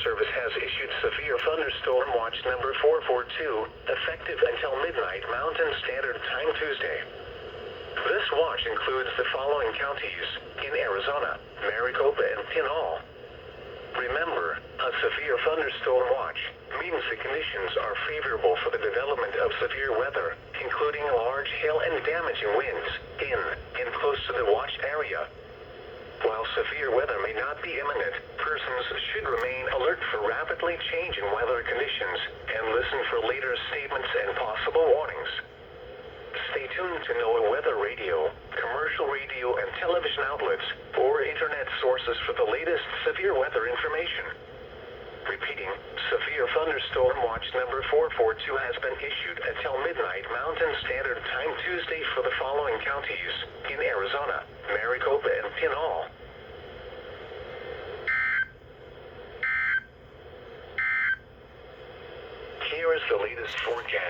Service has issued severe thunderstorm watch number 442, effective until midnight Mountain Standard Time Tuesday. This watch includes the following counties in Arizona: Maricopa and Pinal. Remember, a severe thunderstorm watch means the conditions are favorable for the development of severe weather, including large hail and damaging winds in and close to the watched area. While severe weather may not be imminent, persons should remain alert for rapidly changing weather conditions and listen for later statements and possible warnings. Stay tuned to NOAA weather radio, commercial radio and television outlets, or internet sources for the latest severe weather information. Repeating, severe thunderstorm watch number 442 has been issued until midnight Mountain Standard Time Tuesday for the following counties in Arizona: Maricopa and Pinal. Here is the latest forecast.